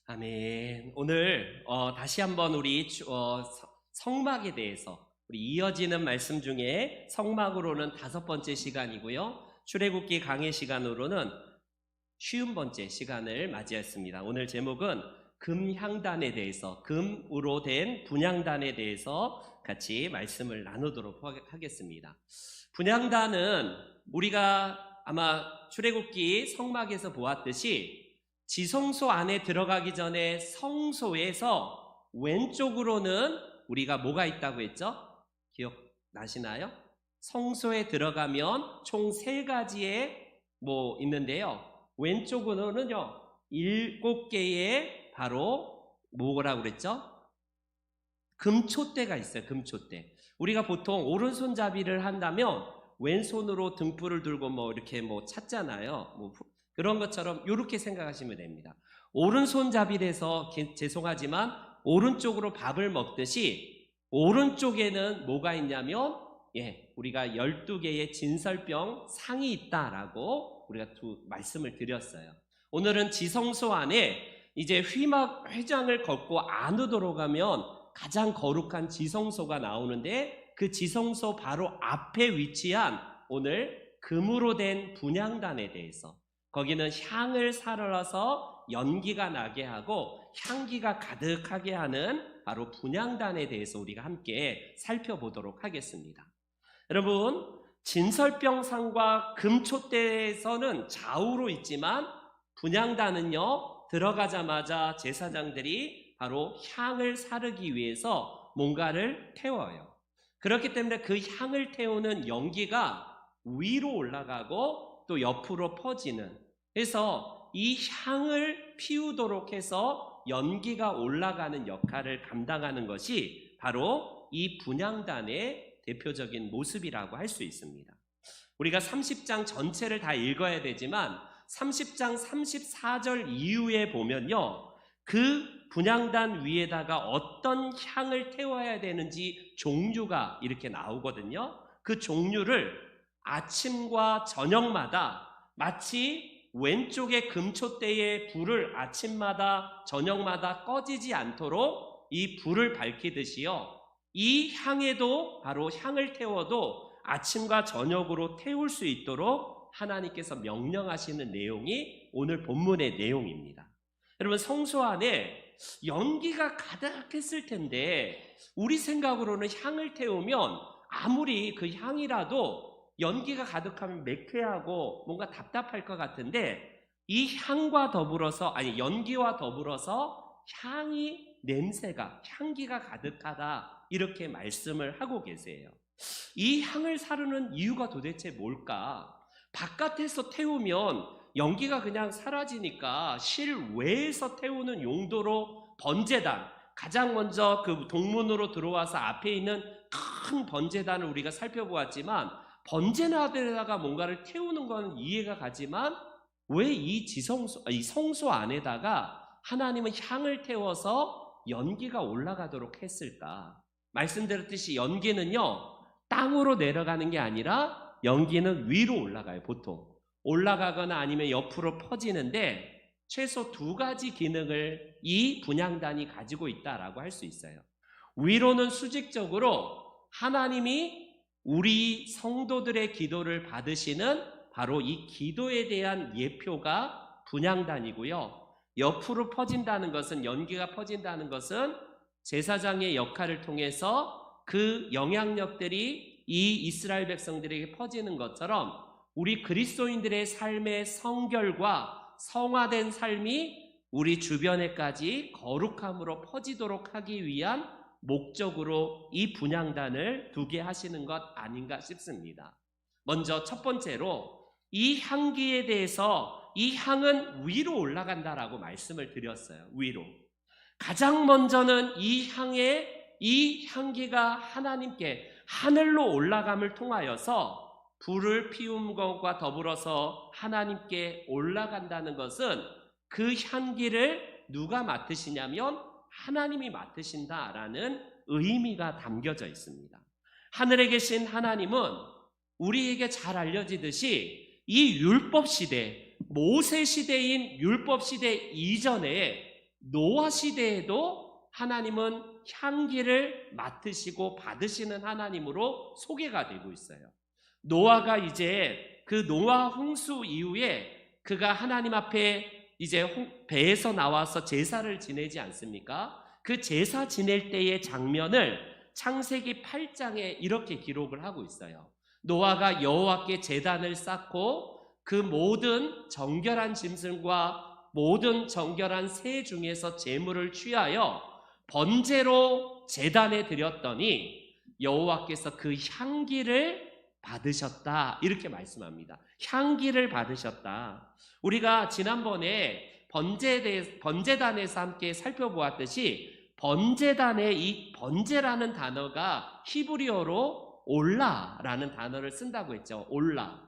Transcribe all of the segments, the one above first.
아멘. 오늘 다시 한번 우리 성막에 대해서 우리 이어지는 말씀 중에 성막으로는 5번째 시간이고요. 출애굽기 강해 시간으로는 50번째 시간을 맞이했습니다. 오늘 제목은 금향단에 대해서, 금으로 된 분향단에 대해서 같이 말씀을 나누도록 하겠습니다. 분향단은 우리가 아마 출애굽기 성막에서 보았듯이 지성소 안에 들어가기 전에 성소에서 왼쪽으로는 우리가 뭐가 있다고 했죠? 기억나시나요? 성소에 들어가면 총 3가지의 있는데요. 왼쪽으로는요 7개의 바로 뭐라고 그랬죠? 금촛대가 있어요. 금촛대. 우리가 보통 오른손잡이를 한다면 왼손으로 등불을 들고 이렇게 찾잖아요. 그런 것처럼 이렇게 생각하시면 됩니다. 오른손잡이라서 죄송하지만 오른쪽으로 밥을 먹듯이 오른쪽에는 뭐가 있냐면 우리가 12개의 진설병 상이 있다라고 우리가 말씀을 드렸어요. 오늘은 지성소 안에 이제 회장을 걷고 안으로 들어가면 가장 거룩한 지성소가 나오는데 그 지성소 바로 앞에 위치한 오늘 금으로 된 분향단에 대해서, 거기는 향을 살아서 연기가 나게 하고 향기가 가득하게 하는 바로 분향단에 대해서 우리가 함께 살펴보도록 하겠습니다. 여러분, 진설병상과 금촛대에서는 좌우로 있지만 분향단은요 들어가자마자 제사장들이 바로 향을 사르기 위해서 뭔가를 태워요. 그렇기 때문에 그 향을 태우는 연기가 위로 올라가고 또 옆으로 퍼지는, 그래서 이 향을 피우도록 해서 연기가 올라가는 역할을 감당하는 것이 바로 이 분향단의 대표적인 모습이라고 할 수 있습니다. 우리가 30장 전체를 다 읽어야 되지만 30장 34절 이후에 보면요, 그 분향단 위에다가 어떤 향을 태워야 되는지 종류가 이렇게 나오거든요. 그 종류를 아침과 저녁마다 마치 왼쪽의 금촛대의 불을 아침마다 저녁마다 꺼지지 않도록 이 불을 밝히듯이요, 이 향에도 바로 향을 태워도 아침과 저녁으로 태울 수 있도록 하나님께서 명령하시는 내용이 오늘 본문의 내용입니다. 여러분, 성소 안에 연기가 가득했을 텐데 우리 생각으로는 향을 태우면 아무리 그 향이라도 연기가 가득하면 매캐하고 뭔가 답답할 것 같은데, 이 향과 더불어서, 연기와 더불어서 향기가 가득하다, 이렇게 말씀을 하고 계세요. 이 향을 사르는 이유가 도대체 뭘까? 바깥에서 태우면 연기가 그냥 사라지니까 실외에서 태우는 용도로 번제단, 가장 먼저 그 동문으로 들어와서 앞에 있는 큰 번제단을 우리가 살펴보았지만, 번제나들에다가 뭔가를 태우는 건 이해가 가지만 왜 이 성소 안에다가 하나님은 향을 태워서 연기가 올라가도록 했을까? 말씀드렸듯이 연기는요 땅으로 내려가는 게 아니라 연기는 위로 올라가요. 보통 올라가거나 아니면 옆으로 퍼지는데 최소 2가지 기능을 이 분향단이 가지고 있다라고 할 수 있어요. 위로는 수직적으로 하나님이 우리 성도들의 기도를 받으시는 바로 이 기도에 대한 예표가 분향단이고요. 옆으로 퍼진다는 것은, 연기가 퍼진다는 것은 제사장의 역할을 통해서 그 영향력들이 이 이스라엘 백성들에게 퍼지는 것처럼 우리 그리스도인들의 삶의 성결과 성화된 삶이 우리 주변에까지 거룩함으로 퍼지도록 하기 위한 목적으로 이 분향단을 두게 하시는 것 아닌가 싶습니다. 먼저 첫 번째로 이 향기에 대해서, 이 향은 위로 올라간다라고 말씀을 드렸어요. 위로. 가장 먼저는 이 향기가 하나님께 하늘로 올라감을 통하여서 불을 피운 것과 더불어서 하나님께 올라간다는 것은, 그 향기를 누가 맡으시냐면 하나님이 맡으신다라는 의미가 담겨져 있습니다. 하늘에 계신 하나님은 우리에게 잘 알려지듯이 이 율법 시대, 모세 시대인 율법 시대 이전에 노아 시대에도 하나님은 향기를 맡으시고 받으시는 하나님으로 소개가 되고 있어요. 노아가 이제 그 노아 홍수 이후에 그가 하나님 앞에 이제 배에서 나와서 제사를 지내지 않습니까? 그 제사 지낼 때의 장면을 창세기 8장에 이렇게 기록을 하고 있어요. 노아가 여호와께 제단을 쌓고 그 모든 정결한 짐승과 모든 정결한 새 중에서 제물을 취하여 번제로 제단에 드렸더니 여호와께서 그 향기를 받으셨다, 이렇게 말씀합니다. 향기를 받으셨다. 우리가 지난번에 번제단에서 함께 살펴보았듯이 번제단에 이 번제라는 단어가 히브리어로 올라라는 단어를 쓴다고 했죠. 올라.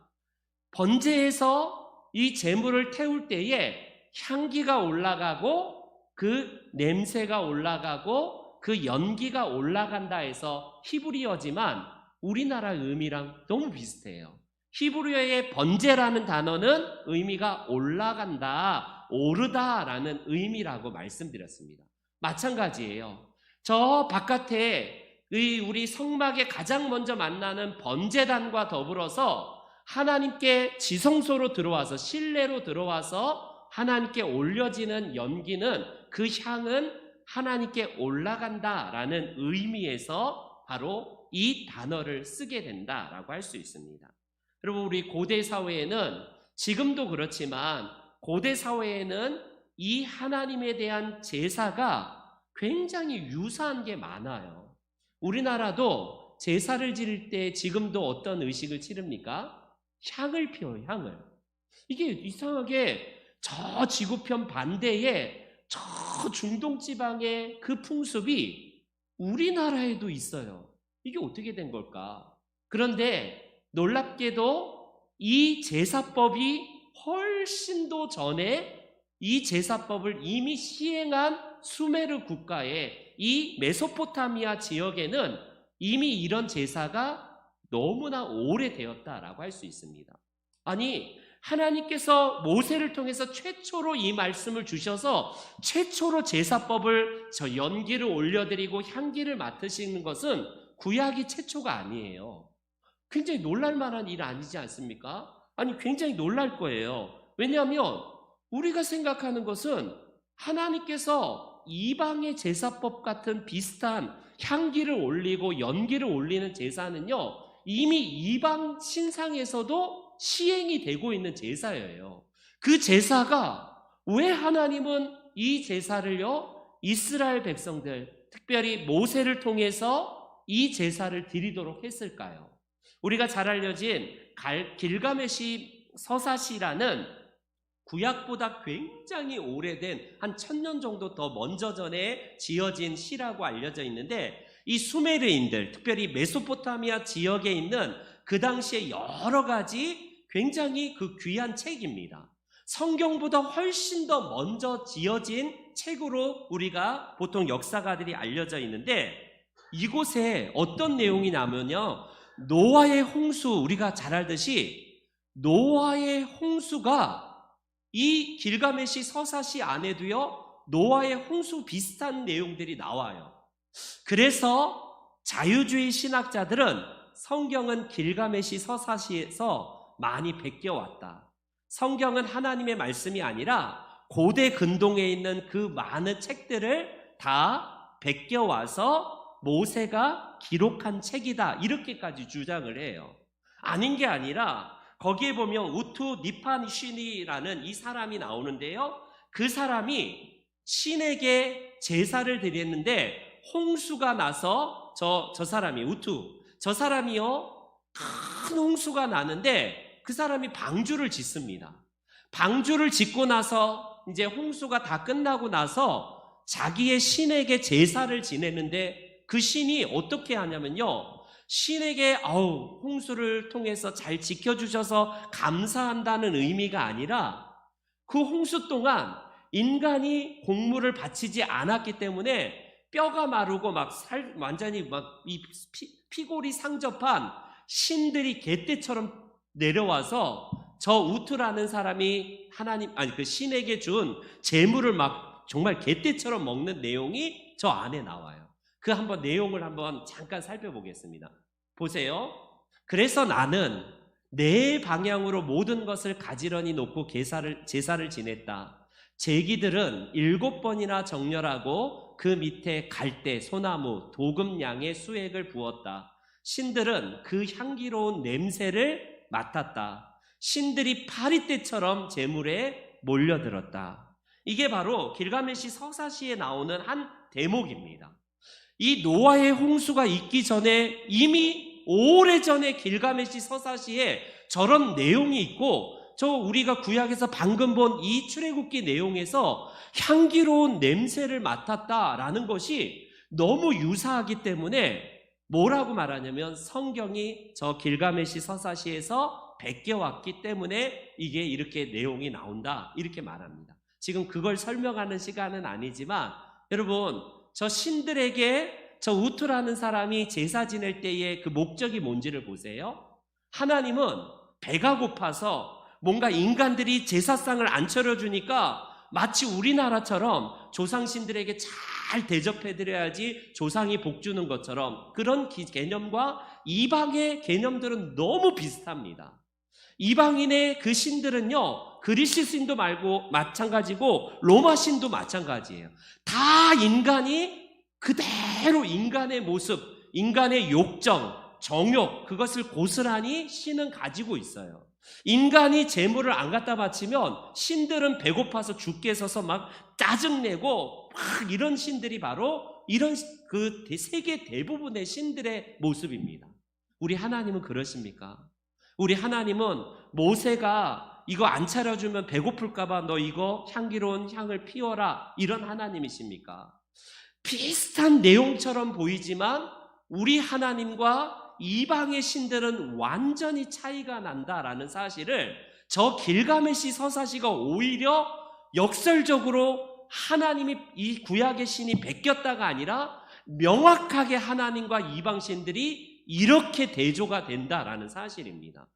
번제에서 이 제물을 태울 때에 향기가 올라가고 그 냄새가 올라가고 그 연기가 올라간다 해서 히브리어지만 우리나라 의미랑 너무 비슷해요. 히브리어의 번제라는 단어는 의미가 올라간다, 오르다라는 의미라고 말씀드렸습니다. 마찬가지예요. 저 바깥에 우리 성막에 가장 먼저 만나는 번제단과 더불어서 하나님께 지성소로 들어와서 실내로 들어와서 하나님께 올려지는 연기는 그 향은 하나님께 올라간다라는 의미에서 바로 이 단어를 쓰게 된다라고 할 수 있습니다. 여러분, 우리 고대 사회에는 지금도 그렇지만 고대 사회에는 이 하나님에 대한 제사가 굉장히 유사한 게 많아요. 우리나라도 제사를 지을 때 지금도 어떤 의식을 치릅니까? 향을 피워요, 향을. 이게 이상하게 저 지구편 반대에 저 중동 지방의 그 풍습이 우리나라에도 있어요. 이게 어떻게 된 걸까? 그런데 놀랍게도 이 제사법이 훨씬 더 전에 이 제사법을 이미 시행한 수메르 국가의 이 메소포타미아 지역에는 이미 이런 제사가 너무나 오래되었다라고 할 수 있습니다. 아니, 하나님께서 모세를 통해서 최초로 이 말씀을 주셔서 최초로 제사법을 저 연기를 올려드리고 향기를 맡으시는 것은 구약이 최초가 아니에요. 굉장히 놀랄만한 일 아니지 않습니까? 아니, 굉장히 놀랄 거예요. 왜냐하면 우리가 생각하는 것은 하나님께서 이방의 제사법 같은 비슷한 향기를 올리고 연기를 올리는 제사는요, 이미 이방 신상에서도 시행이 되고 있는 제사예요. 그 제사가 왜 하나님은 이 제사를요, 이스라엘 백성들, 특별히 모세를 통해서 이 제사를 드리도록 했을까요? 우리가 잘 알려진 길가메시 서사시라는 구약보다 굉장히 오래된 한 1000년 정도 더 먼저 전에 지어진 시라고 알려져 있는데, 이 수메르인들, 특별히 메소포타미아 지역에 있는 그 당시에 여러 가지 굉장히 그 귀한 책입니다. 성경보다 훨씬 더 먼저 지어진 책으로 우리가 보통 역사가들이 알려져 있는데, 이곳에 어떤 내용이 나면요, 노아의 홍수, 우리가 잘 알듯이 노아의 홍수가 이 길가메시 서사시 안에도요, 노아의 홍수 비슷한 내용들이 나와요. 그래서 자유주의 신학자들은 성경은 길가메시 서사시에서 많이 베껴왔다. 성경은 하나님의 말씀이 아니라 고대 근동에 있는 그 많은 책들을 다 베껴와서 모세가 기록한 책이다, 이렇게까지 주장을 해요. 아닌 게 아니라 거기에 보면 우투 니판신이라는 이 사람이 나오는데요, 그 사람이 신에게 제사를 드렸는데 홍수가 나서 저 사람이 우투, 저 사람이요, 큰 홍수가 나는데 그 사람이 방주를 짓습니다. 방주를 짓고 나서 이제 홍수가 다 끝나고 나서 자기의 신에게 제사를 지내는데, 그 신이 어떻게 하냐면요, 신에게 홍수를 통해서 잘 지켜주셔서 감사한다는 의미가 아니라 그 홍수 동안 인간이 공물을 바치지 않았기 때문에 뼈가 마르고 완전히 이 피골이 상접한 신들이 개떼처럼 내려와서 저 우투라는 사람이 그 신에게 준 재물을 막 정말 개떼처럼 먹는 내용이 저 안에 나와요. 그 한번 내용을 한번 잠깐 살펴보겠습니다. 보세요. 그래서 나는 내 방향으로 모든 것을 가지런히 놓고 제사를 지냈다. 제기들은 7번이나 정렬하고 그 밑에 갈대, 소나무, 도금양의 수액을 부었다. 신들은 그 향기로운 냄새를 맡았다. 신들이 파리떼처럼 제물에 몰려들었다. 이게 바로 길가메시 서사시에 나오는 한 대목입니다. 이 노아의 홍수가 있기 전에 이미 오래전에 길가메시 서사시에 저런 내용이 있고, 저 우리가 구약에서 방금 본 이 출애굽기 내용에서 향기로운 냄새를 맡았다라는 것이 너무 유사하기 때문에 뭐라고 말하냐면 성경이 저 길가메시 서사시에서 베껴왔기 때문에 이게 이렇게 내용이 나온다, 이렇게 말합니다. 지금 그걸 설명하는 시간은 아니지만 여러분, 저 신들에게 저 우투라는 사람이 제사 지낼 때의 그 목적이 뭔지를 보세요. 하나님은 배가 고파서 뭔가 인간들이 제사상을 안 차려주니까 마치 우리나라처럼 조상신들에게 잘 대접해드려야지 조상이 복 주는 것처럼 그런 개념과 이방의 개념들은 너무 비슷합니다. 이방인의 그 신들은요, 그리스 신도 말고 마찬가지고 로마 신도 마찬가지예요. 다 인간이 그대로 인간의 모습, 인간의 욕정, 정욕, 그것을 고스란히 신은 가지고 있어요. 인간이 재물을 안 갖다 바치면 신들은 배고파서 죽게 서서 막 짜증내고 막 이런 신들이 바로 이런 그 세계 대부분의 신들의 모습입니다. 우리 하나님은 그러십니까? 우리 하나님은 모세가 이거 안 차려주면 배고플까봐 너 이거 향기로운 향을 피워라, 이런 하나님이십니까? 비슷한 내용처럼 보이지만 우리 하나님과 이방의 신들은 완전히 차이가 난다라는 사실을 저 길가메시 서사시가 오히려 역설적으로 하나님이 이 구약의 신이 베꼈다가 아니라 명확하게 하나님과 이방 신들이 이렇게 대조가 된다라는 사실입니다.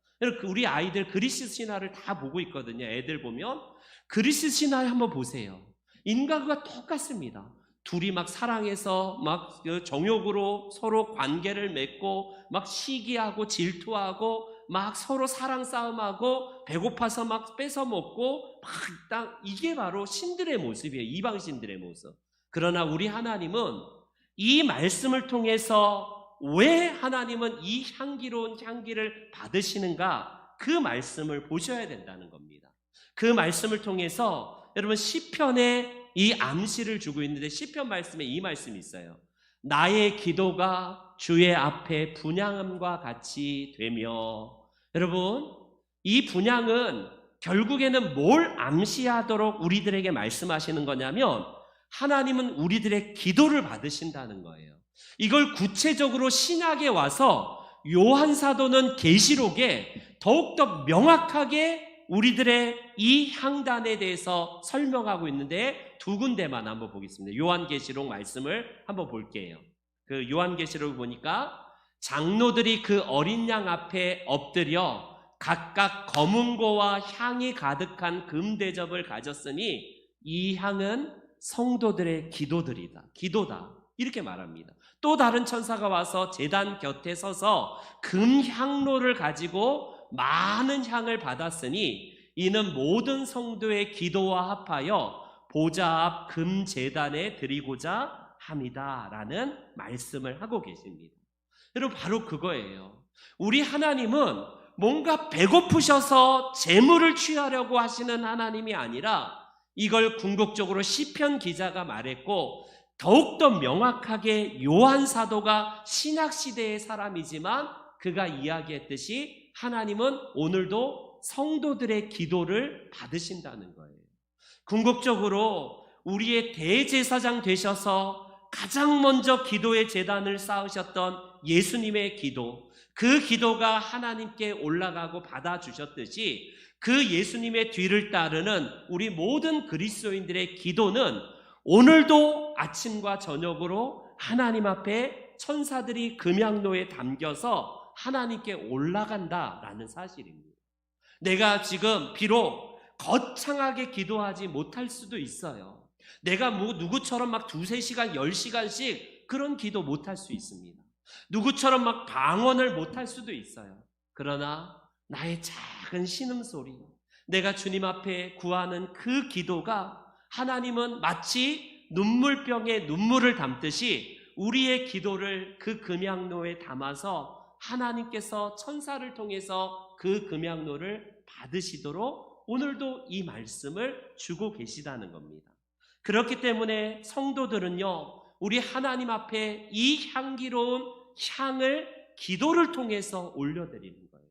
우리 아이들 그리스 신화를 다 보고 있거든요. 애들 보면 그리스 신화를 한번 보세요. 인간과 똑같습니다. 둘이 막 사랑해서 막 정욕으로 서로 관계를 맺고 막 시기하고 질투하고 막 서로 사랑 싸움하고 배고파서 막 뺏어 먹고 막 이게 바로 신들의 모습이에요. 이방 신들의 모습. 그러나 우리 하나님은 이 말씀을 통해서 왜 하나님은 이 향기로운 향기를 받으시는가, 그 말씀을 보셔야 된다는 겁니다. 그 말씀을 통해서 여러분 시편에 이 암시를 주고 있는데 시편 말씀에 이 말씀이 있어요. 나의 기도가 주의 앞에 분향음과 같이 되며, 여러분 이 분향은 결국에는 뭘 암시하도록 우리들에게 말씀하시는 거냐면 하나님은 우리들의 기도를 받으신다는 거예요. 이걸 구체적으로 신약에 와서 요한 사도는 계시록에 더욱더 명확하게 우리들의 이 향단에 대해서 설명하고 있는데 두 군데만 한번 보겠습니다. 요한계시록 말씀을 한번 볼게요. 그 요한계시록을 보니까 장로들이 그 어린 양 앞에 엎드려 각각 검은고와 향이 가득한 금대접을 가졌으니 이 향은 성도들의 기도다. 이렇게 말합니다. 또 다른 천사가 와서 제단 곁에 서서 금향로를 가지고 많은 향을 받았으니 이는 모든 성도의 기도와 합하여 보좌 앞 금제단에 드리고자 함이다 라는 말씀을 하고 계십니다. 여러분 바로 그거예요. 우리 하나님은 뭔가 배고프셔서 재물을 취하려고 하시는 하나님이 아니라 이걸 궁극적으로 시편 기자가 말했고 더욱더 명확하게 요한 사도가 신약시대의 사람이지만 그가 이야기했듯이 하나님은 오늘도 성도들의 기도를 받으신다는 거예요. 궁극적으로 우리의 대제사장 되셔서 가장 먼저 기도의 제단을 쌓으셨던 예수님의 기도, 그 기도가 하나님께 올라가고 받아주셨듯이 그 예수님의 뒤를 따르는 우리 모든 그리스도인들의 기도는 오늘도 아침과 저녁으로 하나님 앞에 천사들이 금향로에 담겨서 하나님께 올라간다라는 사실입니다. 내가 지금 비록 거창하게 기도하지 못할 수도 있어요. 내가 뭐 누구처럼 막 2-3시간, 10시간씩 그런 기도 못할 수 있습니다. 누구처럼 막 방언을 못할 수도 있어요. 그러나 나의 작은 신음소리, 내가 주님 앞에 구하는 그 기도가 하나님은 마치 눈물병에 눈물을 담듯이 우리의 기도를 그 금양로에 담아서 하나님께서 천사를 통해서 그 금양로를 받으시도록 오늘도 이 말씀을 주고 계시다는 겁니다. 그렇기 때문에 성도들은요, 우리 하나님 앞에 이 향기로운 향을 기도를 통해서 올려드리는 거예요.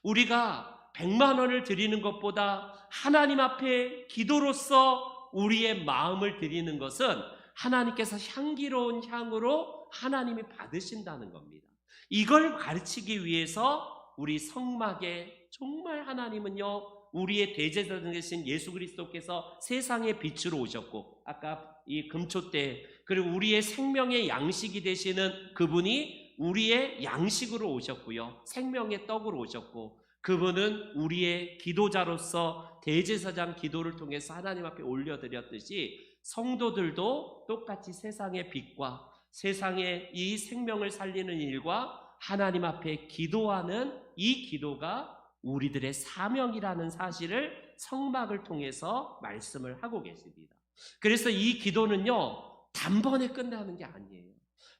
우리가 100만 원을 드리는 것보다 하나님 앞에 기도로서 우리의 마음을 드리는 것은 하나님께서 향기로운 향으로 하나님이 받으신다는 겁니다. 이걸 가르치기 위해서 우리 성막에 정말 하나님은요, 우리의 대제사장 되신 예수 그리스도께서 세상의 빛으로 오셨고, 아까 이 금초 때, 그리고 우리의 생명의 양식이 되시는 그분이 우리의 양식으로 오셨고요, 생명의 떡으로 오셨고, 그분은 우리의 기도자로서 대제사장 기도를 통해서 하나님 앞에 올려드렸듯이 성도들도 똑같이 세상의 빛과 세상의 이 생명을 살리는 일과 하나님 앞에 기도하는 이 기도가 우리들의 사명이라는 사실을 성막을 통해서 말씀을 하고 계십니다. 그래서 이 기도는요, 단번에 끝나는 게 아니에요.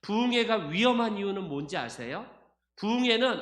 부흥회가 위험한 이유는 뭔지 아세요? 부흥회는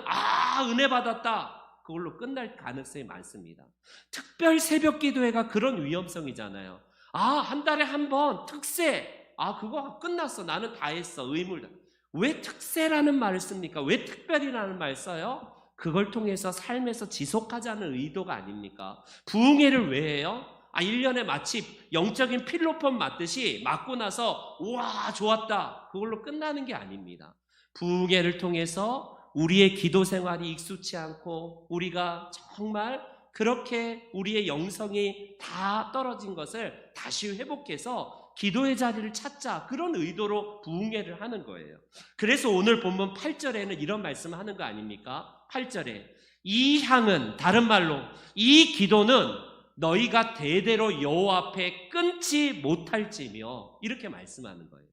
은혜 받았다, 그걸로 끝날 가능성이 많습니다. 특별 새벽 기도회가 그런 위험성이잖아요. 한 달에 한 번 특세, 그거 끝났어, 나는 다 했어, 의무를. 왜 특세라는 말을 씁니까? 왜 특별이라는 말을 써요? 그걸 통해서 삶에서 지속하자는 의도가 아닙니까? 부흥회를 왜 해요? 1년에 마치 영적인 필로폰 맞듯이 맞고 나서 우와 좋았다, 그걸로 끝나는 게 아닙니다. 부흥회를 통해서 우리의 기도 생활이 익숙치 않고 우리가 정말 그렇게 우리의 영성이 다 떨어진 것을 다시 회복해서 기도의 자리를 찾자, 그런 의도로 부흥회를 하는 거예요. 그래서 오늘 본문 8절에는 이런 말씀을 하는 거 아닙니까? 8절에 이 향은, 다른 말로 이 기도는 너희가 대대로 여호와 앞에 끊지 못할지며, 이렇게 말씀하는 거예요.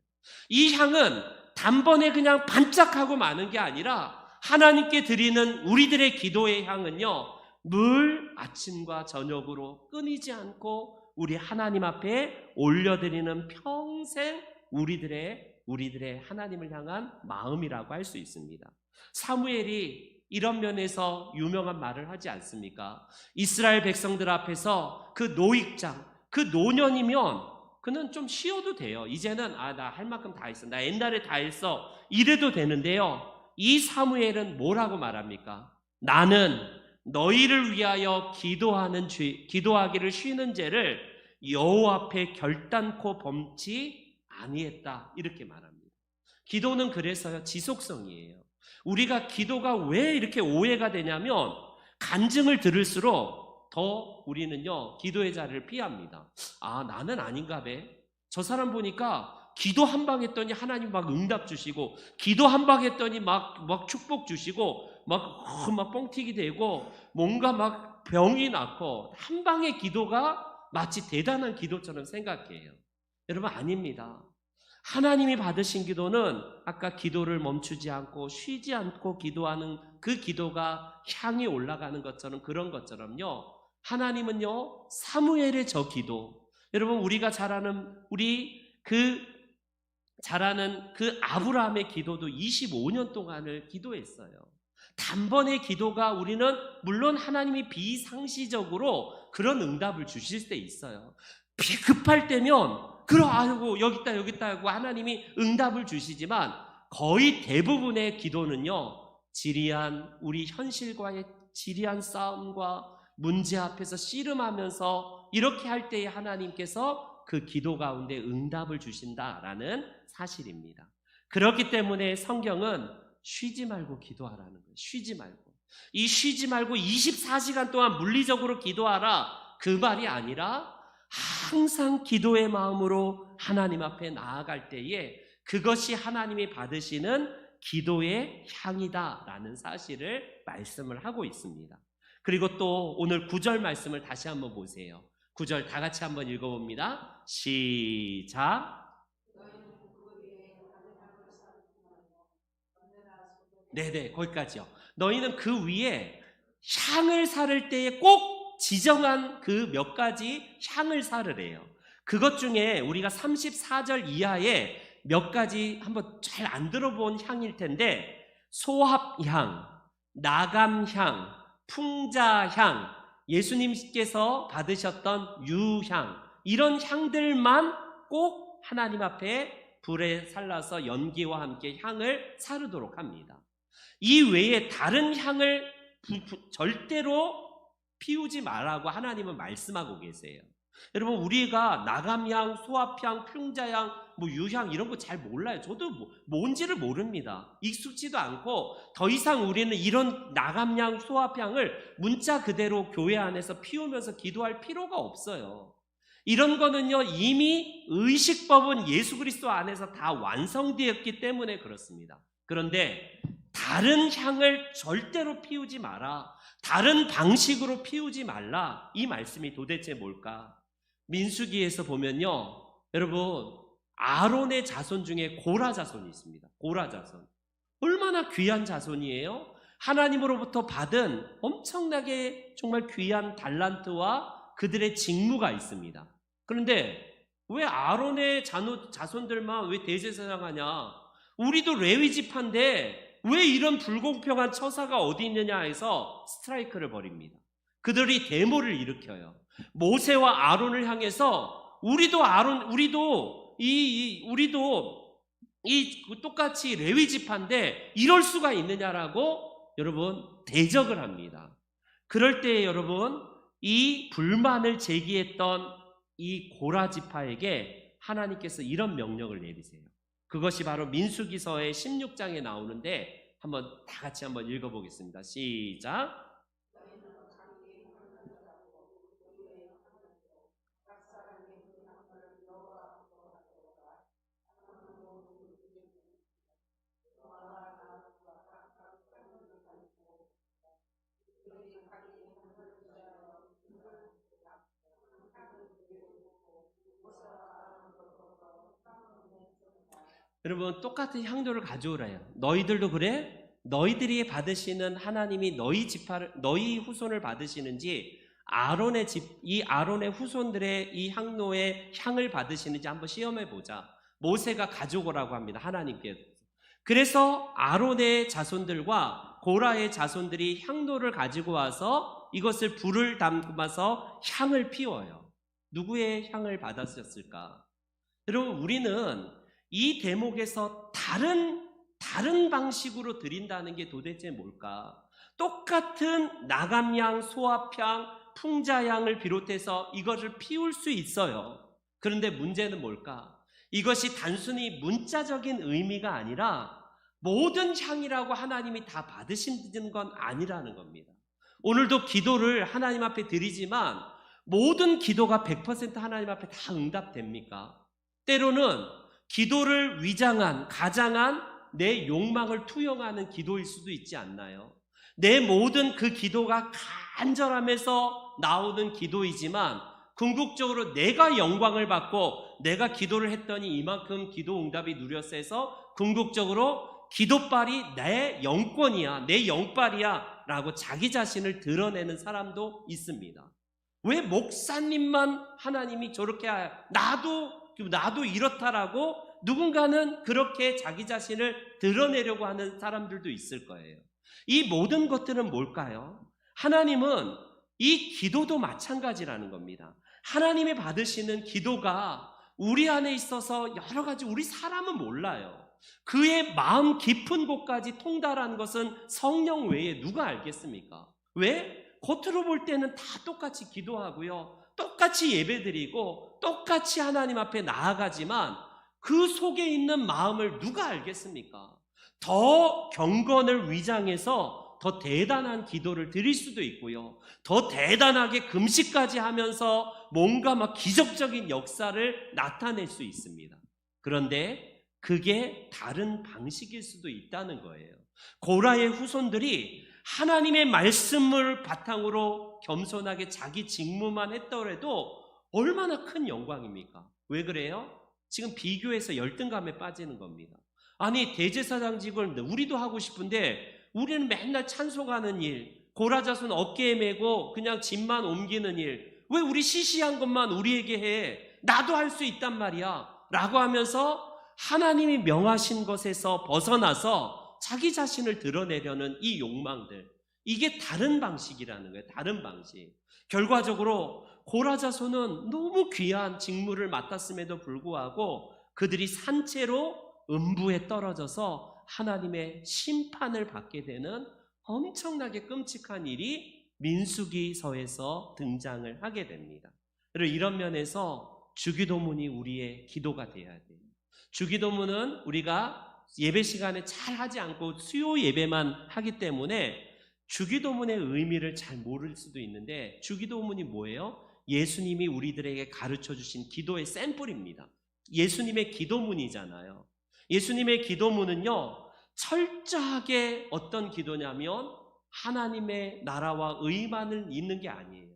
이 향은 단번에 그냥 반짝하고 마는 게 아니라 하나님께 드리는 우리들의 기도의 향은요, 늘 아침과 저녁으로 끊이지 않고 우리 하나님 앞에 올려드리는 평생 우리들의 하나님을 향한 마음이라고 할 수 있습니다. 사무엘이 이런 면에서 유명한 말을 하지 않습니까? 이스라엘 백성들 앞에서 그 노익장, 그 노년이면 그는 좀 쉬어도 돼요. 이제는 나 할 만큼 다 했어, 나 옛날에 다 했어, 이래도 되는데요, 이 사무엘은 뭐라고 말합니까? 나는 너희를 위하여 기도하기를 쉬는 죄를 여호와 앞에 결단코 범치 아니했다, 이렇게 말합니다. 기도는 그래서요, 지속성이에요. 우리가 기도가 왜 이렇게 오해가 되냐면, 간증을 들을수록 더 우리는요, 기도의 자리를 피합니다. 나는 아닌가 봐, 저 사람 보니까 기도 한 방 했더니 하나님 막 응답 주시고, 기도 한 방 했더니 막 축복 주시고, 막 뻥튀기 되고, 뭔가 막 병이 낫고, 한 방의 기도가 마치 대단한 기도처럼 생각해요. 여러분, 아닙니다. 하나님이 받으신 기도는 아까 기도를 멈추지 않고 쉬지 않고 기도하는 그 기도가 향이 올라가는 것처럼, 그런 것처럼요, 하나님은요, 사무엘의 저 기도, 여러분 우리가 잘 아는 그 아브라함의 기도도 25년 동안을 기도했어요. 단번의 기도가, 우리는 물론 하나님이 비상시적으로 그런 응답을 주실 때 있어요. 급할 때면 여기 있다 하고 하나님이 응답을 주시지만, 거의 대부분의 기도는요, 우리 현실과의 지리한 싸움과 문제 앞에서 씨름하면서 이렇게 할 때에 하나님께서 그 기도 가운데 응답을 주신다라는 사실입니다. 그렇기 때문에 성경은 쉬지 말고 기도하라는 거예요. 쉬지 말고 24시간 동안 물리적으로 기도하라, 그 말이 아니라 항상 기도의 마음으로 하나님 앞에 나아갈 때에 그것이 하나님이 받으시는 기도의 향이다라는 사실을 말씀을 하고 있습니다. 그리고 또 오늘 9절 말씀을 다시 한번 보세요. 9절 다 같이 한번 읽어봅니다. 시작. 네네, 거기까지요. 너희는 그 위에 향을 사를 때에 꼭 지정한 그 몇 가지 향을 사르래요. 그것 중에 우리가 34절 이하에 몇 가지 한번 잘 안 들어본 향일 텐데, 소합향, 나감향, 풍자향, 예수님께서 받으셨던 유향, 이런 향들만 꼭 하나님 앞에 불에 살라서 연기와 함께 향을 사르도록 합니다. 이 외에 다른 향을 절대로 피우지 말라고 하나님은 말씀하고 계세요. 여러분, 우리가 나감향, 소합향, 풍자향, 유향 이런 거 잘 몰라요. 저도 뭔지를 모릅니다. 익숙지도 않고 더 이상 우리는 이런 나감향, 소합향을 문자 그대로 교회 안에서 피우면서 기도할 필요가 없어요. 이런 거는요, 이미 의식법은 예수 그리스도 안에서 다 완성되었기 때문에 그렇습니다. 그런데 다른 향을 절대로 피우지 마라, 다른 방식으로 피우지 말라, 이 말씀이 도대체 뭘까? 민수기에서 보면요, 여러분, 아론의 자손 중에 고라 자손이 있습니다. 고라 자손. 얼마나 귀한 자손이에요? 하나님으로부터 받은 엄청나게 정말 귀한 달란트와 그들의 직무가 있습니다. 그런데 왜 아론의 자손들만 왜 대제사장 하냐? 우리도 레위 지파인데 왜 이런 불공평한 처사가 어디 있느냐 해서 스트라이크를 벌입니다. 그들이 데모를 일으켜요. 모세와 아론을 향해서 우리도 똑같이 레위 지파인데 이럴 수가 있느냐라고 여러분 대적을 합니다. 그럴 때 여러분, 이 불만을 제기했던 이 고라 지파에게 하나님께서 이런 명령을 내리세요. 그것이 바로 민수기서의 16장에 나오는데 한번 다 같이 한번 읽어보겠습니다. 시작. 여러분, 똑같은 향도를 가져오라요. 너희들도 그래? 너희들이 받으시는 하나님이 너희 후손을 받으시는지, 이 아론의 후손들의 이 향로의 향을 받으시는지 한번 시험해 보자. 모세가 가져오라고 합니다. 하나님께서. 그래서 아론의 자손들과 고라의 자손들이 향로를 가지고 와서 이것을 불을 담아서 향을 피워요. 누구의 향을 받았었을까? 여러분, 우리는 이 대목에서 다른 방식으로 드린다는 게 도대체 뭘까? 똑같은 나감향, 소합향, 풍자향을 비롯해서 이것을 피울 수 있어요. 그런데 문제는 뭘까? 이것이 단순히 문자적인 의미가 아니라 모든 향이라고 하나님이 다 받으시는 건 아니라는 겁니다. 오늘도 기도를 하나님 앞에 드리지만 모든 기도가 100% 하나님 앞에 다 응답됩니까? 때로는 기도를 가장한 내 욕망을 투영하는 기도일 수도 있지 않나요? 내 모든 그 기도가 간절함에서 나오는 기도이지만 궁극적으로 내가 영광을 받고 내가 기도를 했더니 이만큼 기도 응답이 누렸어 해서 궁극적으로 기도빨이 내 영권이야, 내 영빨이야 라고 자기 자신을 드러내는 사람도 있습니다. 왜 목사님만 하나님이 저렇게 나도 이렇다라고 누군가는 그렇게 자기 자신을 드러내려고 하는 사람들도 있을 거예요. 이 모든 것들은 뭘까요? 하나님은 이 기도도 마찬가지라는 겁니다. 하나님이 받으시는 기도가 우리 안에 있어서 여러 가지, 우리 사람은 몰라요. 그의 마음 깊은 곳까지 통달한 것은 성령 외에 누가 알겠습니까? 왜? 겉으로 볼 때는 다 똑같이 기도하고요, 똑같이 예배드리고 똑같이 하나님 앞에 나아가지만 그 속에 있는 마음을 누가 알겠습니까? 더 경건을 위장해서 더 대단한 기도를 드릴 수도 있고요, 더 대단하게 금식까지 하면서 뭔가 막 기적적인 역사를 나타낼 수 있습니다. 그런데 그게 다른 방식일 수도 있다는 거예요. 고라의 후손들이 하나님의 말씀을 바탕으로 겸손하게 자기 직무만 했더라도 얼마나 큰 영광입니까? 왜 그래요? 지금 비교해서 열등감에 빠지는 겁니다. 아니, 대제사장직을 우리도 하고 싶은데 우리는 맨날 찬송하는 일, 고라자손 어깨에 메고 그냥 짐만 옮기는 일, 왜 우리 시시한 것만 우리에게 해? 나도 할 수 있단 말이야 라고 하면서 하나님이 명하신 것에서 벗어나서 자기 자신을 드러내려는 이 욕망들, 이게 다른 방식이라는 거예요. 다른 방식. 결과적으로 고라자손은 너무 귀한 직무를 맡았음에도 불구하고 그들이 산채로 음부에 떨어져서 하나님의 심판을 받게 되는 엄청나게 끔찍한 일이 민수기서에서 등장을 하게 됩니다. 그리고 이런 면에서 주기도문이 우리의 기도가 되어야 돼요. 주기도문은 우리가 예배 시간에 잘 하지 않고 수요 예배만 하기 때문에 주기도문의 의미를 잘 모를 수도 있는데, 주기도문이 뭐예요? 예수님이 우리들에게 가르쳐 주신 기도의 샘플입니다. 예수님의 기도문이잖아요. 예수님의 기도문은요, 철저하게 어떤 기도냐면 하나님의 나라와 의만을 잇는 게 아니에요.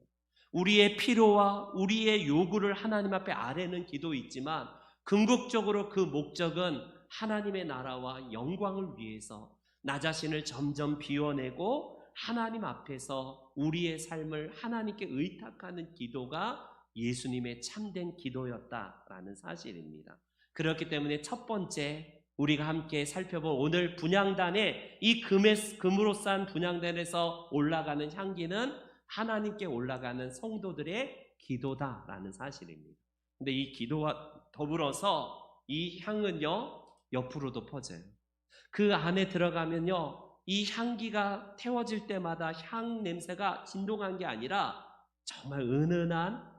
우리의 필요와 우리의 요구를 하나님 앞에 아뢰는 기도 있지만 궁극적으로 그 목적은 하나님의 나라와 영광을 위해서 나 자신을 점점 비워내고 하나님 앞에서 우리의 삶을 하나님께 의탁하는 기도가 예수님의 참된 기도였다라는 사실입니다. 그렇기 때문에 첫 번째 우리가 함께 살펴볼 오늘 분향단의 이 금으로 싼 분향단에서 올라가는 향기는 하나님께 올라가는 성도들의 기도다라는 사실입니다. 근데 이 기도와 더불어서 이 향은요, 옆으로도 퍼져요. 그 안에 들어가면요, 이 향기가 태워질 때마다 향 냄새가 진동한 게 아니라 정말 은은한,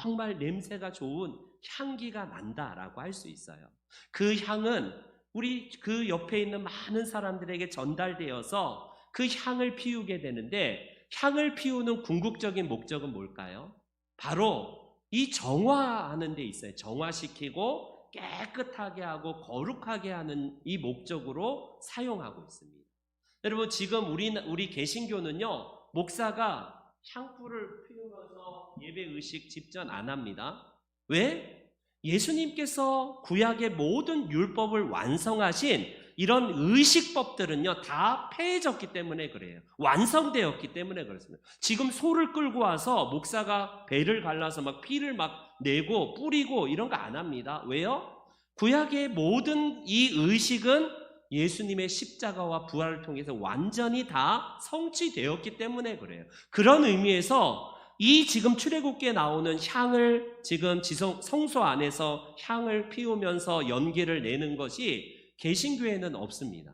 정말 냄새가 좋은 향기가 난다라고 할 수 있어요. 그 향은 우리 그 옆에 있는 많은 사람들에게 전달되어서 그 향을 피우게 되는데, 향을 피우는 궁극적인 목적은 뭘까요? 바로 이 정화하는 데 있어요. 정화시키고 깨끗하게 하고 거룩하게 하는 이 목적으로 사용하고 있습니다. 여러분, 지금 우리 개신교는요, 목사가 향불을 피우면서 예배 의식 집전 안 합니다. 왜? 예수님께서 구약의 모든 율법을 완성하신 이런 의식법들은요, 다 폐해졌기 때문에 그래요. 완성되었기 때문에 그렇습니다. 지금 소를 끌고 와서 목사가 배를 갈라서 막 피를 막 내고 뿌리고 이런 거 안 합니다. 왜요? 구약의 모든 이 의식은 예수님의 십자가와 부활을 통해서 완전히 다 성취되었기 때문에 그래요. 그런 의미에서 이 지금 출애굽기에 나오는 향을 지금 성소 안에서 향을 피우면서 연기를 내는 것이 개신교에는 없습니다.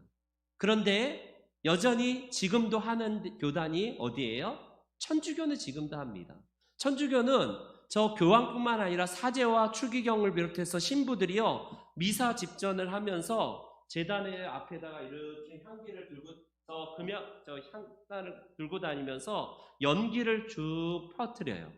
그런데 여전히 지금도 하는 교단이 어디예요? 천주교는 지금도 합니다. 천주교는 저 교황뿐만 아니라 사제와 추기경을 비롯해서 신부들이요, 미사 집전을 하면서 제단의 앞에다가 이렇게 향기를 들고 향단을 들고 다니면서 연기를 쭉 퍼뜨려요.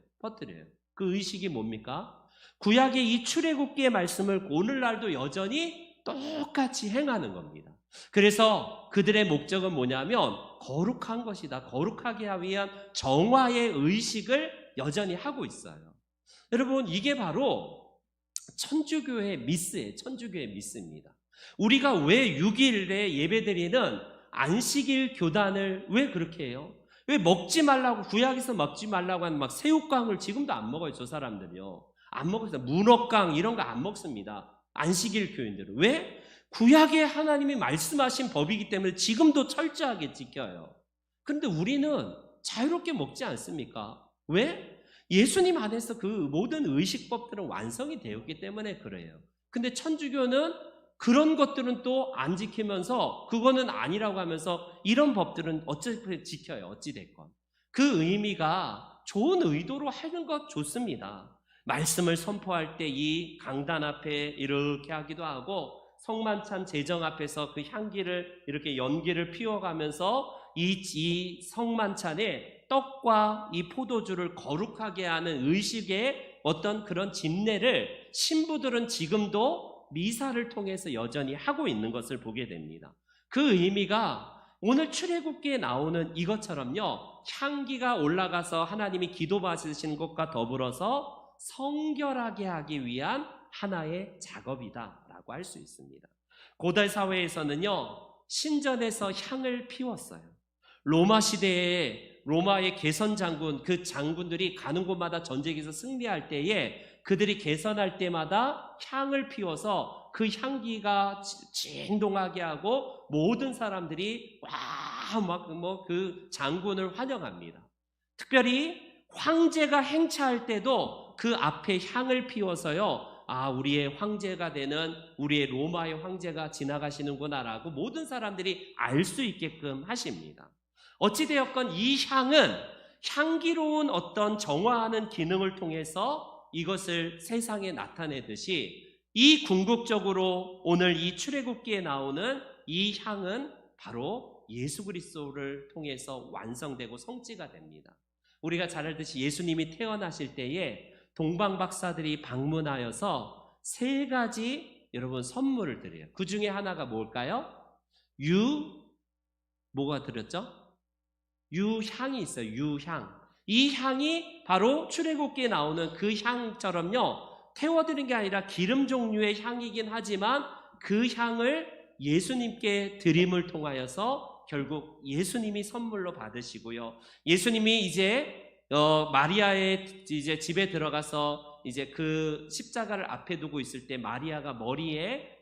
그 의식이 뭡니까? 구약의 이 출애굽기의 말씀을 오늘날도 여전히 똑같이 행하는 겁니다. 그래서 그들의 목적은 뭐냐면 거룩한 것이다. 거룩하게 하기 위한 정화의 의식을 여전히 하고 있어요. 여러분, 이게 바로 천주교의 미스예요. 천주교의 미스입니다. 우리가 왜 6일에 예배드리는 안식일 교단을 왜 그렇게 해요? 왜 먹지 말라고, 구약에서 먹지 말라고 하는 막 새우깡을 지금도 안 먹어요. 저 사람들이요. 안 먹어요. 문어깡 이런 거 안 먹습니다. 안식일 교인들은. 왜? 구약에 하나님이 말씀하신 법이기 때문에 지금도 철저하게 지켜요. 그런데 우리는 자유롭게 먹지 않습니까? 왜? 예수님 안에서 그 모든 의식법들은 완성이 되었기 때문에 그래요. 근데 천주교는 그런 것들은 또 안 지키면서 그거는 아니라고 하면서 이런 법들은 어차피 지켜요. 어찌됐건. 그 의미가 좋은 의도로 하는 것 좋습니다. 말씀을 선포할 때 이 강단 앞에 이렇게 하기도 하고 성만찬 제정 앞에서 그 향기를 이렇게 연기를 피워가면서 이 성만찬에 떡과 이 포도주를 거룩하게 하는 의식의 어떤 그런 집례를 신부들은 지금도 미사를 통해서 여전히 하고 있는 것을 보게 됩니다. 그 의미가 오늘 출애굽기에 나오는 이것처럼요, 향기가 올라가서 하나님이 기도 받으시는 것과 더불어서 성결하게 하기 위한 하나의 작업이다라고 할 수 있습니다. 고대 사회에서는요, 신전에서 향을 피웠어요. 로마 시대에 로마의 개선 장군, 그 장군들이 가는 곳마다 전쟁에서 승리할 때에 그들이 개선할 때마다 향을 피워서 그 향기가 진동하게 하고 모든 사람들이 그 장군을 환영합니다. 특별히 황제가 행차할 때도 그 앞에 향을 피워서요, 우리의 황제가 되는 우리의 로마의 황제가 지나가시는구나라고 모든 사람들이 알 수 있게끔 하십니다. 어찌되었건 이 향은 향기로운 어떤 정화하는 기능을 통해서 이것을 세상에 나타내듯이, 이 궁극적으로 오늘 이 출애굽기에 나오는 이 향은 바로 예수 그리스도를 통해서 완성되고 성취가 됩니다. 우리가 잘 알듯이 예수님이 태어나실 때에 동방 박사들이 방문하여서 3가지 여러분 선물을 드려요. 그 중에 하나가 뭘까요? 뭐가 들었죠? 유향이 있어요. 유향. 이 향이 바로 출애굽기에 나오는 그 향처럼요, 태워드린 게 아니라 기름 종류의 향이긴 하지만 그 향을 예수님께 드림을 통하여서 결국 예수님이 선물로 받으시고요, 예수님이 이제 마리아의 이제 집에 들어가서 이제 그 십자가를 앞에 두고 있을 때 마리아가 머리에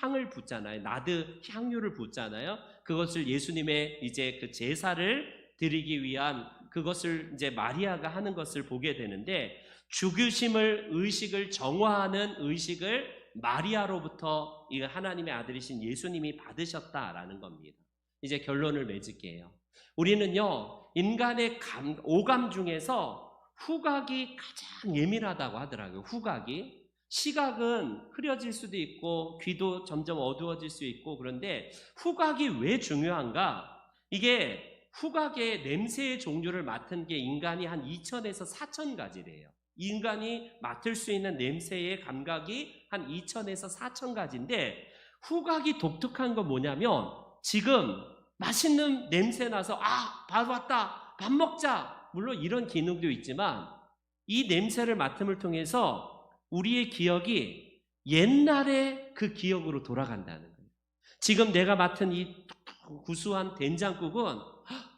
향을 붓잖아요. 나드 향유를 붓잖아요. 그것을 예수님의 이제 그 제사를 드리기 위한 그것을 이제 마리아가 하는 것을 보게 되는데, 죽으심을 의식을 정화하는 의식을 마리아로부터 이 하나님의 아들이신 예수님이 받으셨다라는 겁니다. 이제 결론을 맺을게요. 우리는요, 인간의 오감 중에서 후각이 가장 예민하다고 하더라고요. 후각이. 시각은 흐려질 수도 있고 귀도 점점 어두워질 수 있고, 그런데 후각이 왜 중요한가? 이게 후각의 냄새의 종류를 맡은 게 인간이 한 2000에서 4000가지래요. 인간이 맡을 수 있는 냄새의 감각이 한 2000에서 4000가지인데, 후각이 독특한 건 뭐냐면, 지금 맛있는 냄새 나서 밥 왔다, 밥 먹자, 물론 이런 기능도 있지만 이 냄새를 맡음을 통해서 우리의 기억이 옛날의 그 기억으로 돌아간다는 거예요. 지금 내가 맡은 이 구수한 된장국은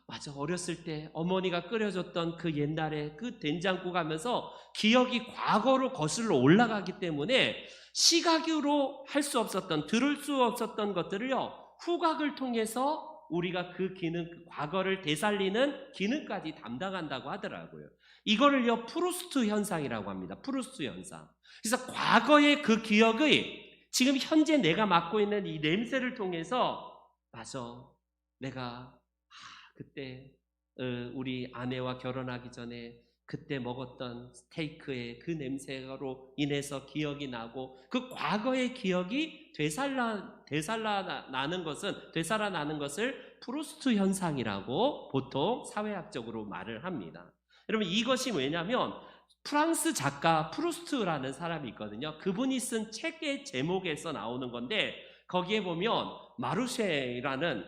맞아, 어렸을 때 어머니가 끓여줬던 그 옛날에 그 된장국 하면서 기억이 과거로 거슬러 올라가기 때문에 시각으로 할 수 없었던, 들을 수 없었던 것들을요, 후각을 통해서 우리가 그 기능, 과거를 되살리는 기능까지 담당한다고 하더라고요. 이거를요, 프루스트 현상이라고 합니다. 프루스트 현상. 그래서 과거의 그 기억의 지금 현재 내가 맡고 있는 이 냄새를 통해서, 맞아, 내가 그때 우리 아내와 결혼하기 전에 그때 먹었던 스테이크의 그 냄새로 인해서 기억이 나고, 그 과거의 기억이 되살아나는 것을 프루스트 현상이라고 보통 사회학적으로 말을 합니다. 여러분, 이것이 왜냐하면 프랑스 작가 프루스트라는 사람이 있거든요. 그분이 쓴 책의 제목에서 나오는 건데, 거기에 보면 마르셀이라는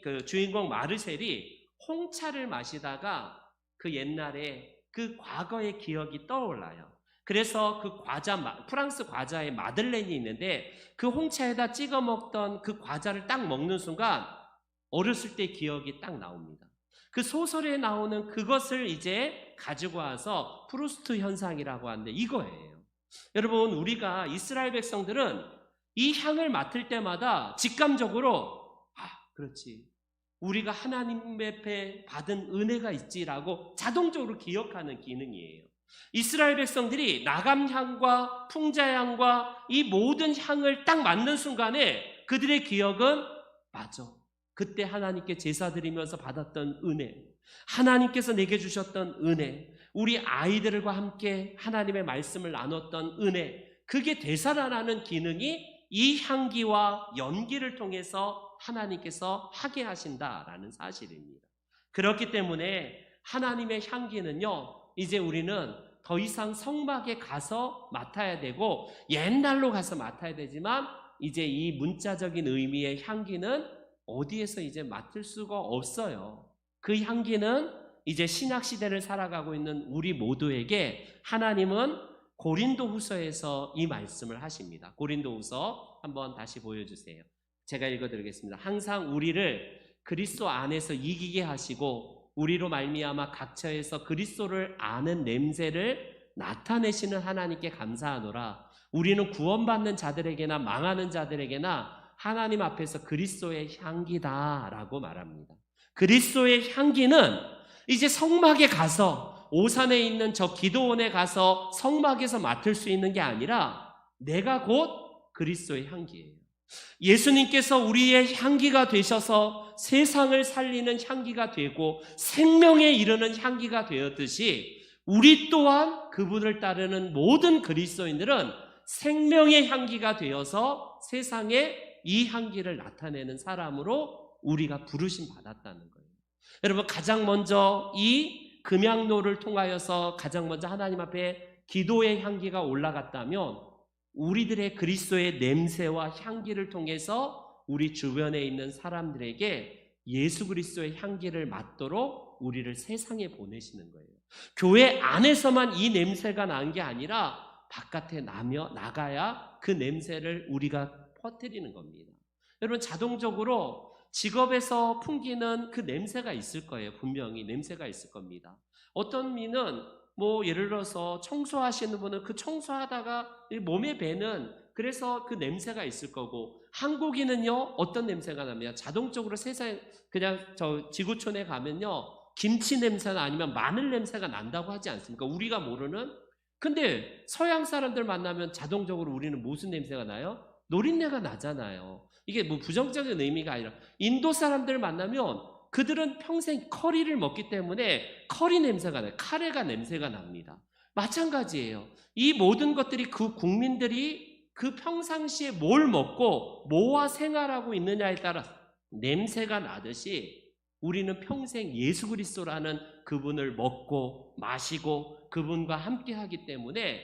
그 주인공 마르셀이 홍차를 마시다가 그 옛날에 그 과거의 기억이 떠올라요. 그래서 그 과자, 프랑스 과자에 마들렌이 있는데 그 홍차에다 찍어 먹던 그 과자를 딱 먹는 순간 어렸을 때 기억이 딱 나옵니다. 그 소설에 나오는 그것을 이제 가지고 와서 프루스트 현상이라고 하는데 이거예요. 여러분, 우리가 이스라엘 백성들은 이 향을 맡을 때마다 직감적으로 그렇지, 우리가 하나님 앞에 받은 은혜가 있지라고 자동적으로 기억하는 기능이에요. 이스라엘 백성들이 나감향과 풍자향과 이 모든 향을 딱 맡는 순간에 그들의 기억은, 맞아, 그때 하나님께 제사 드리면서 받았던 은혜, 하나님께서 내게 주셨던 은혜, 우리 아이들과 함께 하나님의 말씀을 나눴던 은혜, 그게 되살아나는 기능이 이 향기와 연기를 통해서 하나님께서 하게 하신다라는 사실입니다. 그렇기 때문에 하나님의 향기는요, 이제 우리는 더 이상 성막에 가서 맡아야 되고 옛날로 가서 맡아야 되지만, 이제 이 문자적인 의미의 향기는 어디에서 이제 맡을 수가 없어요. 그 향기는 이제 신약 시대를 살아가고 있는 우리 모두에게 하나님은 고린도후서에서 이 말씀을 하십니다. 고린도후서 한번 다시 보여주세요. 제가 읽어드리겠습니다. 항상 우리를 그리스도 안에서 이기게 하시고 우리로 말미암아 각처에서 그리스도를 아는 냄새를 나타내시는 하나님께 감사하노라. 우리는 구원받는 자들에게나 망하는 자들에게나 하나님 앞에서 그리스도의 향기다라고 말합니다. 그리스도의 향기는 이제 성막에 가서 오산에 있는 저 기도원에 가서 성막에서 맡을 수 있는 게 아니라 내가 곧 그리스도의 향기예요. 예수님께서 우리의 향기가 되셔서 세상을 살리는 향기가 되고 생명에 이르는 향기가 되었듯이 우리 또한 그분을 따르는 모든 그리스도인들은 생명의 향기가 되어서 세상에 이 향기를 나타내는 사람으로 우리가 부르심 받았다는 거예요. 여러분, 가장 먼저 이 금양로를 통하여서 가장 먼저 하나님 앞에 기도의 향기가 올라갔다면 우리들의 그리스도의 냄새와 향기를 통해서 우리 주변에 있는 사람들에게 예수 그리스도의 향기를 맡도록 우리를 세상에 보내시는 거예요. 교회 안에서만 이 냄새가 난 게 아니라 바깥에 나가야 그 냄새를 우리가 퍼뜨리는 겁니다. 여러분, 자동적으로 직업에서 풍기는 그 냄새가 있을 거예요. 분명히 냄새가 있을 겁니다. 어떤 미는 예를 들어서 청소하시는 분은 그 청소하다가 몸에 배는 그래서 그 냄새가 있을 거고, 한국인은요 어떤 냄새가 나면 자동적으로 세상에 그냥 저 지구촌에 가면요 김치 냄새나 아니면 마늘 냄새가 난다고 하지 않습니까? 우리가 모르는. 근데 서양 사람들 만나면 자동적으로 우리는 무슨 냄새가 나요? 노린내가 나잖아요. 이게 부정적인 의미가 아니라 인도 사람들 만나면 그들은 평생 커리를 먹기 때문에 커리 냄새가 나요. 카레가 냄새가 납니다. 마찬가지예요. 이 모든 것들이 그 국민들이 그 평상시에 뭘 먹고 뭐와 생활하고 있느냐에 따라 냄새가 나듯이 우리는 평생 예수 그리스도라는 그분을 먹고 마시고 그분과 함께 하기 때문에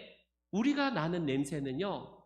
우리가 나는 냄새는요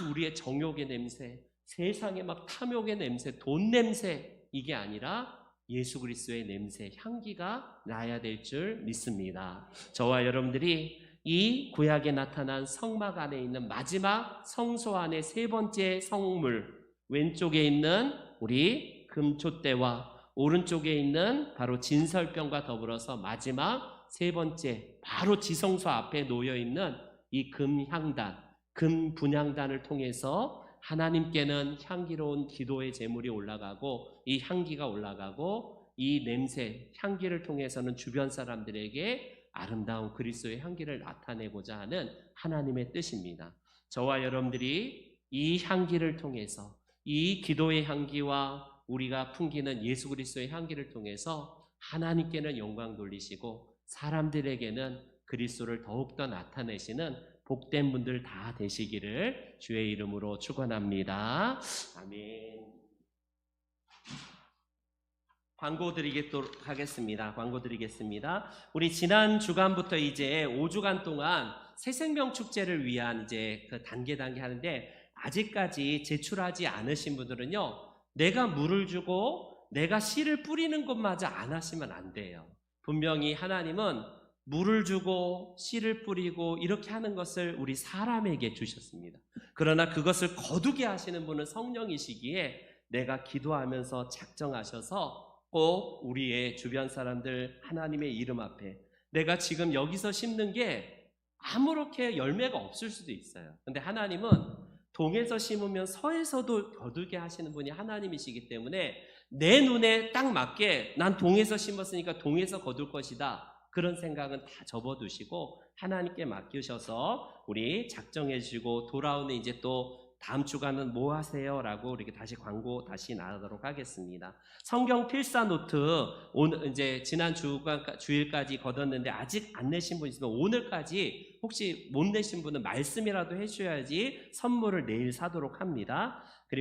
우리의 정욕의 냄새, 세상의 막 탐욕의 냄새, 돈 냄새, 이게 아니라 예수 그리스도의 냄새, 향기가 나야 될 줄 믿습니다. 저와 여러분들이 이 구약에 나타난 성막 안에 있는 마지막 성소 안의 세 번째 성물, 왼쪽에 있는 우리 금촛대와 오른쪽에 있는 바로 진설병과 더불어서 마지막 세 번째 바로 지성소 앞에 놓여 있는 이 금향단, 금분향단을 통해서 하나님께는 향기로운 기도의 제물이 올라가고 이 향기가 올라가고 이 냄새, 향기를 통해서는 주변 사람들에게 아름다운 그리스도의 향기를 나타내고자 하는 하나님의 뜻입니다. 저와 여러분들이 이 향기를 통해서 이 기도의 향기와 우리가 풍기는 예수 그리스도의 향기를 통해서 하나님께는 영광 돌리시고 사람들에게는 그리스도를 더욱더 나타내시는 복된 분들 다 되시기를 주의 이름으로 축원합니다. 아멘. 광고 드리도록 하겠습니다. 광고 드리겠습니다. 우리 지난 주간부터 이제 5주간 동안 새생명 축제를 위한 이제 그 단계 하는데 아직까지 제출하지 않으신 분들은요. 내가 물을 주고 내가 씨를 뿌리는 것마저 안 하시면 안 돼요. 분명히 하나님은 물을 주고 씨를 뿌리고 이렇게 하는 것을 우리 사람에게 주셨습니다. 그러나 그것을 거두게 하시는 분은 성령이시기에 내가 기도하면서 작정하셔서 꼭 우리의 주변 사람들 하나님의 이름 앞에 내가 지금 여기서 심는 게 아무렇게 열매가 없을 수도 있어요. 근데 하나님은 동에서 심으면 서에서도 거두게 하시는 분이 하나님이시기 때문에 내 눈에 딱 맞게 난 동에서 심었으니까 동에서 거둘 것이다. 그런 생각은 다 접어두시고 하나님께 맡기셔서 우리 작정해 주시고 돌아오는 이제 또 다음 주간은 뭐 하세요? 라고 이렇게 다시 광고 다시 나가도록 하겠습니다. 성경 필사 노트 오늘 이제 지난 주일까지 거뒀는데 아직 안 내신 분 있으면 오늘까지 혹시 못 내신 분은 말씀이라도 해주셔야지 선물을 내일 사도록 합니다.